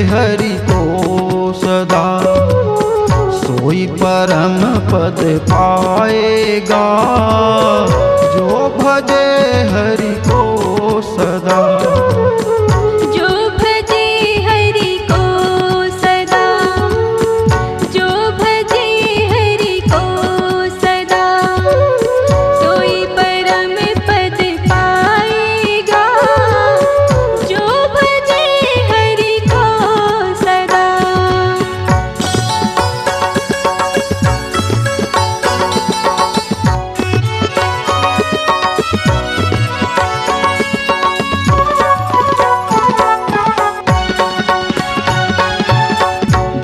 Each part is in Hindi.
हरि को सदा, सोई परम पद पाएगा। जो भजे हरि को सदा, जो भजे हरि को सदा, जो भजे हरि को सदा, सोई परम पद पाएगा। जो भजे हरि को सदा।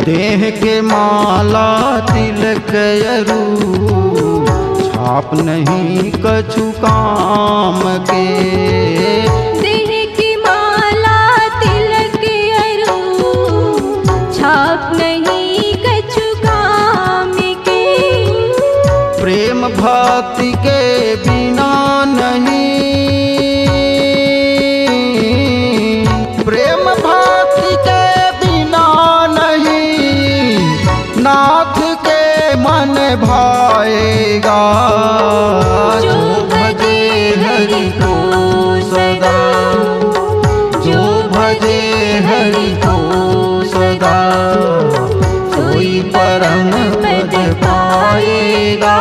देह के माला तिलक अरू, छाप नहीं कछु काम के। देह की माला तिलक अरू, छाप नहीं कछु काम के। प्रेम भक्ति के बिना नहीं, प्रेम भक्ति के बिना नहीं, नाथ के मन भाएगा। जो भजे हरि को सदा, जो भजे हरि को सदा, सोई परम पद पाएगा।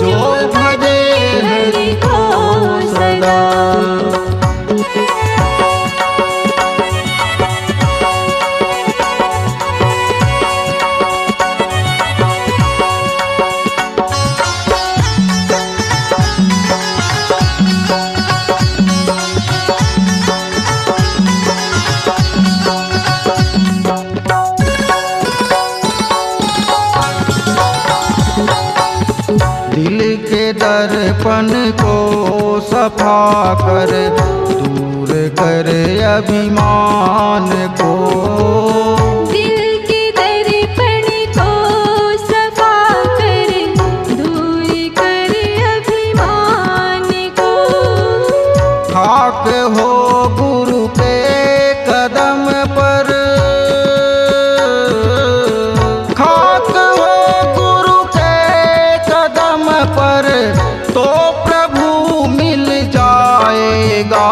जो भजे हरि को सदा। दिल के दर्पण को सफा कर, दूर कर अभिमान को। दिल के दर्पण को सफा कर, दूर कर अभिमान को। खाक हो गुरु के कदम पर, खाक हो गुरु के कदम पर, तो प्रभु मिल जाएगा।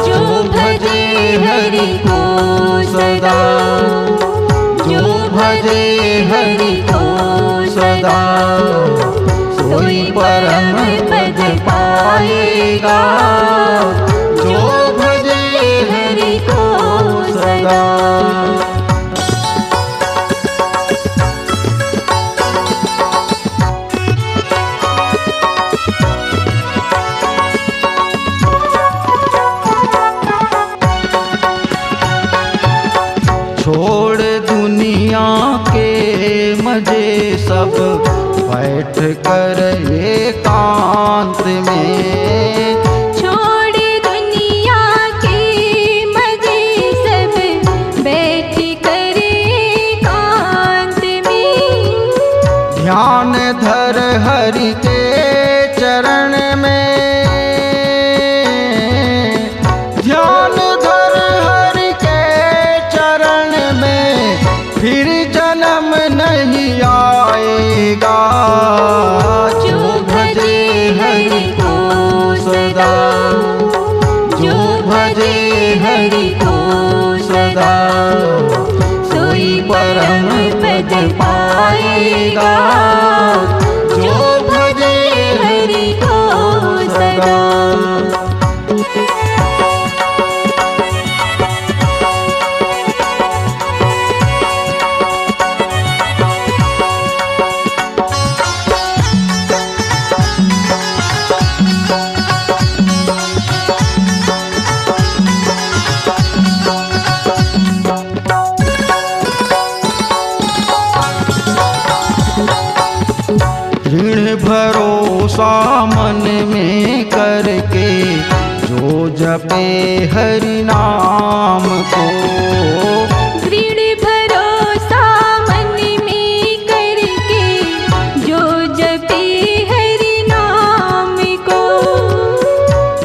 जो भजे हरि को सदा, जो भजे हरि को सदा, सोई परम पद पाएगा। जो भजे हरि को सदा। छोड़ दुनिया के मजे सब, बैठ कर एकांत में। छोड़ दुनिया के मजे सब, बैठ कर एकांत में। ध्यान धर हरि के चरण में, ध्यान धर हरि के चरण में, फिर जन्म नहीं आएगा। जो भजे हरि को सदा, जो भजे हरि को सदा, सोई परम पद पाएगा। जो भजे हरि को सदा। ऋण भरोसा मन में करके, जो जपे हरि नाम को। दृढ़ भरोसा मन में करके, जो जपे हरि नाम को।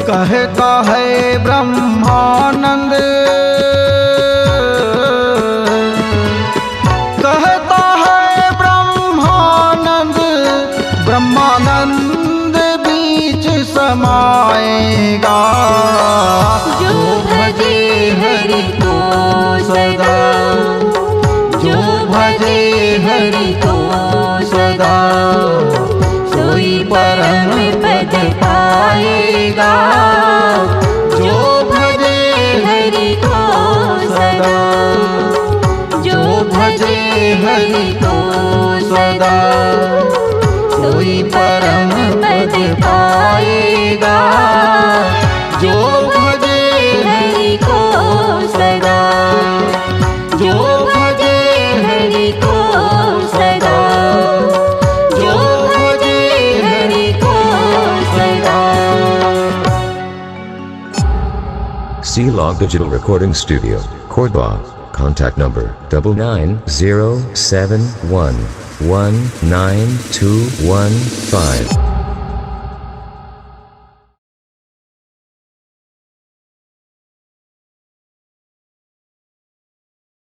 कहता है ब्रह्मानंद, पाएगा। जो भजे हरि को सदा, जो भजे हरि को सदा, सोई परम पद पाएगा। जो भजे हरि को सदा, जो भजे हरि को सदा, सोई परम पद पाएगा। जो भजे हरि को सदा, जो भजे हरि को सदा, जो भजे हरि को सदा। C-Log Digital Recording Studio, Cordoba. Contact number 9907119215.